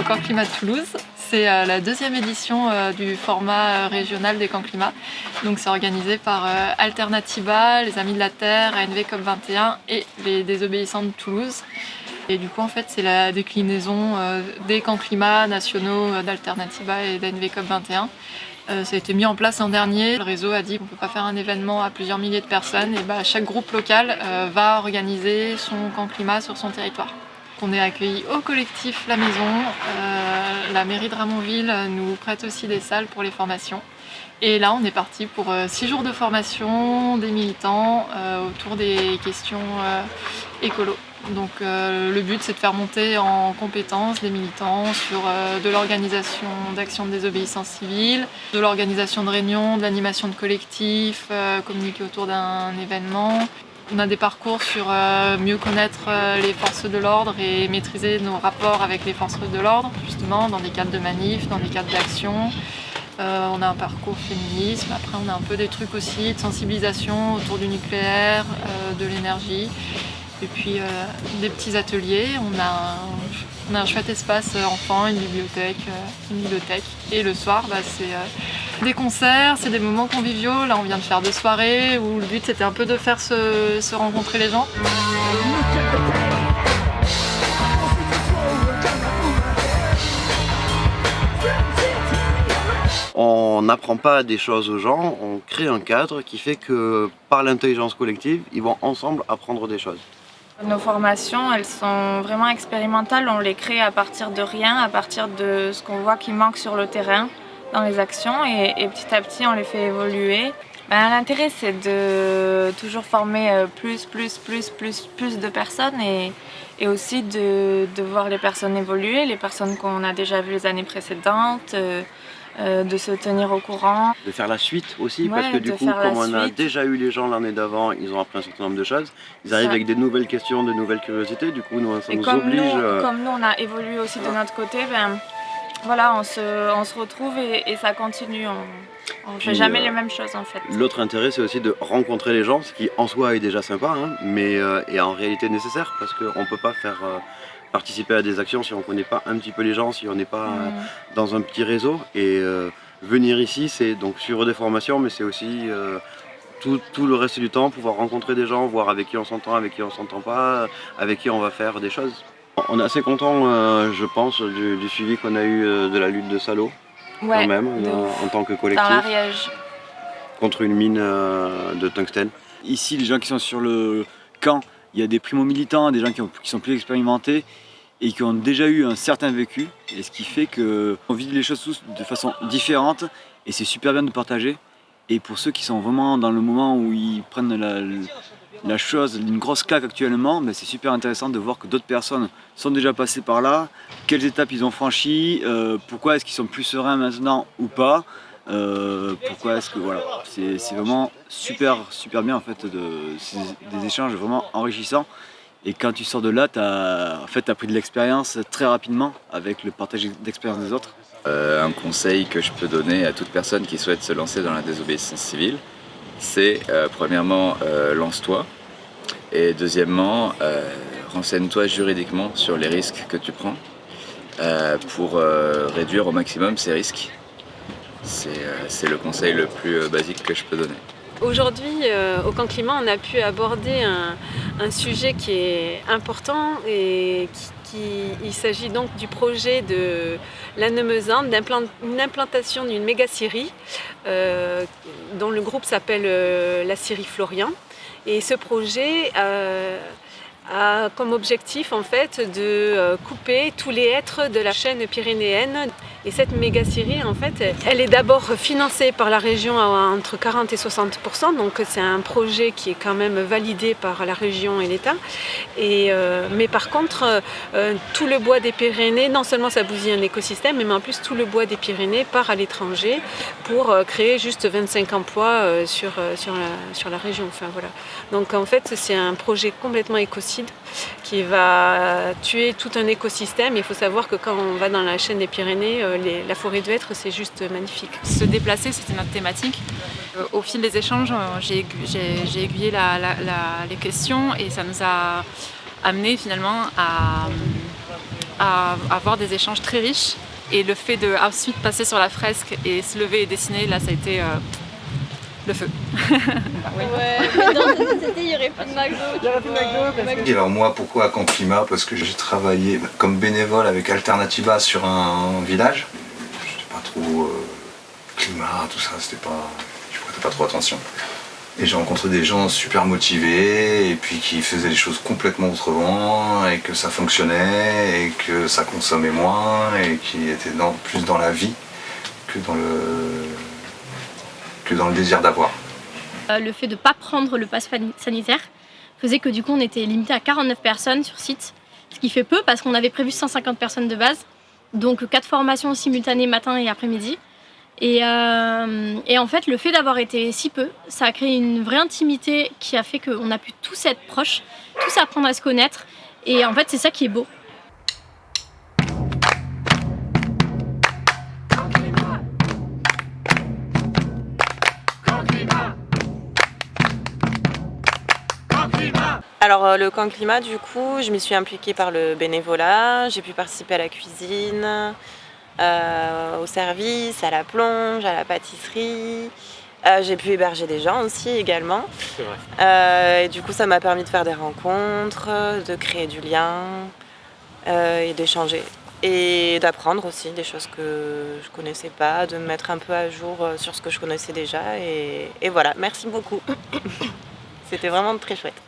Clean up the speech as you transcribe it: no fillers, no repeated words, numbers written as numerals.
Camp Climat de Toulouse. C'est la deuxième édition du format régional des camps climat. Donc c'est organisé par Alternatiba, les Amis de la Terre, ANV COP21 et les Désobéissants de Toulouse. Et du coup en fait c'est la déclinaison des camps climat nationaux d'Alternatiba et d'ANV COP21. Ça a été mis en place l'an dernier. Le réseau a dit qu'on ne peut pas faire un événement à plusieurs milliers de personnes. Et chaque groupe local va organiser son camp climat sur son territoire. On est accueillis au collectif La Maison. La mairie de Ramonville nous prête aussi des salles pour les formations. Et là, on est parti pour 6 jours de formation des militants autour des questions écolo. Donc le but, c'est de faire monter en compétences les militants sur de l'organisation d'actions de désobéissance civile, de l'organisation de réunions, de l'animation de collectifs, communiquer autour d'un événement. On a des parcours sur mieux connaître les forces de l'ordre et maîtriser nos rapports avec les forces de l'ordre, justement, dans des cadres de manifs, dans des cadres d'action. On a un parcours féminisme, après on a un peu des trucs aussi de sensibilisation autour du nucléaire, de l'énergie. Et puis des petits ateliers, on a un chouette espace enfant, une bibliothèque. Et le soir, c'est des concerts, c'est des moments conviviaux. Là on vient de faire 2 soirées où le but c'était un peu de faire se rencontrer les gens. On n'apprend pas des choses aux gens, on crée un cadre qui fait que par l'intelligence collective, ils vont ensemble apprendre des choses. Nos formations, elles sont vraiment expérimentales, on les crée à partir de rien, à partir de ce qu'on voit qui manque sur le terrain dans les actions et petit à petit on les fait évoluer. L'intérêt c'est de toujours former plus de personnes et aussi de voir les personnes évoluer, les personnes qu'on a déjà vues les années précédentes. De se tenir au courant. De faire la suite aussi, parce que du coup, comme on a déjà eu les gens l'année d'avant, ils ont appris un certain nombre de choses. Ils arrivent avec des nouvelles questions, de nouvelles curiosités, du coup, ça nous oblige... Comme nous, on a évolué aussi de notre côté, voilà, on se retrouve et ça continue. On ne fait jamais les mêmes choses en fait. L'autre intérêt, c'est aussi de rencontrer les gens, ce qui en soi est déjà sympa, mais est en réalité nécessaire, parce qu'on ne peut pas faire... participer à des actions si on ne connaît pas un petit peu les gens, si on n'est pas dans un petit réseau. Et venir ici, c'est donc suivre des formations, mais c'est aussi tout le reste du temps pouvoir rencontrer des gens, voir avec qui on s'entend, avec qui on s'entend pas, avec qui on va faire des choses. On est assez content, je pense, du suivi qu'on a eu de la lutte de Salo, quand même, en tant que collectif. Dans l'Ariège. Contre une mine de tungstène. Ici, les gens qui sont sur le camp, il y a des primo-militants, des gens qui sont plus expérimentés et qui ont déjà eu un certain vécu. Et ce qui fait qu'on vit les choses tous de façon différente et c'est super bien de partager. Et pour ceux qui sont vraiment dans le moment où ils prennent la chose, une grosse claque actuellement, c'est super intéressant de voir que d'autres personnes sont déjà passées par là, quelles étapes ils ont franchies, pourquoi est-ce qu'ils sont plus sereins maintenant ou pas. Pourquoi est-ce que voilà, c'est vraiment super bien en fait, des échanges vraiment enrichissants et quand tu sors de là t'as pris de l'expérience très rapidement avec le partage d'expérience des autres. Un conseil que je peux donner à toute personne qui souhaite se lancer dans la désobéissance civile, c'est premièrement lance-toi et deuxièmement renseigne-toi juridiquement sur les risques que tu prends pour réduire au maximum ces risques. C'est le conseil le plus basique que je peux donner. Aujourd'hui, au Camp Climat, on a pu aborder un sujet qui est important et il s'agit donc du projet de Lannemezan, d'une implantation d'une méga scierie dont le groupe s'appelle la scierie Florian. Et ce projet a comme objectif en fait de couper tous les hêtres de la chaîne pyrénéenne. Et cette méga scierie en fait, elle est d'abord financée par la région à entre 40 et 60%, donc c'est un projet qui est quand même validé par la région et l'État. Mais par contre, tout le bois des Pyrénées, non seulement ça bousille un écosystème, mais en plus tout le bois des Pyrénées part à l'étranger pour créer juste 25 emplois sur la région. Enfin, voilà. Donc en fait, c'est un projet complètement écocide qui va tuer tout un écosystème. Il faut savoir que quand on va dans la chaîne des Pyrénées, la forêt de hêtres, c'est juste magnifique. Se déplacer, c'était notre thématique. Au fil des échanges, j'ai aiguillé les questions et ça nous a amené finalement à avoir des échanges très riches. Et le fait de ensuite passer sur la fresque et se lever et dessiner, là ça a été le feu. Ouais, mais dans cette société, il n'y aurait plus de McDo. Alors moi, pourquoi à Camp Climat? Parce que j'ai travaillé comme bénévole avec Alternatiba sur un village. J'étais pas trop climat, tout ça, je prêtais pas trop attention. Et j'ai rencontré des gens super motivés et puis qui faisaient les choses complètement autrement et que ça fonctionnait et que ça consommait moins et qui étaient plus dans la vie que dans le désir d'avoir. Le fait de ne pas prendre le pass sanitaire faisait que du coup on était limité à 49 personnes sur site, ce qui fait peu parce qu'on avait prévu 150 personnes de base, donc 4 formations simultanées matin et après-midi. Et en fait, le fait d'avoir été si peu, ça a créé une vraie intimité qui a fait qu'on a pu tous être proches, tous apprendre à se connaître. Et en fait, c'est ça qui est beau. Alors le camp climat, du coup, je m'y suis impliquée par le bénévolat, j'ai pu participer à la cuisine, au service, à la plonge, à la pâtisserie. J'ai pu héberger des gens aussi également. C'est vrai. Et du coup, ça m'a permis de faire des rencontres, de créer du lien et d'échanger. Et d'apprendre aussi des choses que je connaissais pas, de me mettre un peu à jour sur ce que je connaissais déjà. Et voilà, merci beaucoup. C'était vraiment très chouette.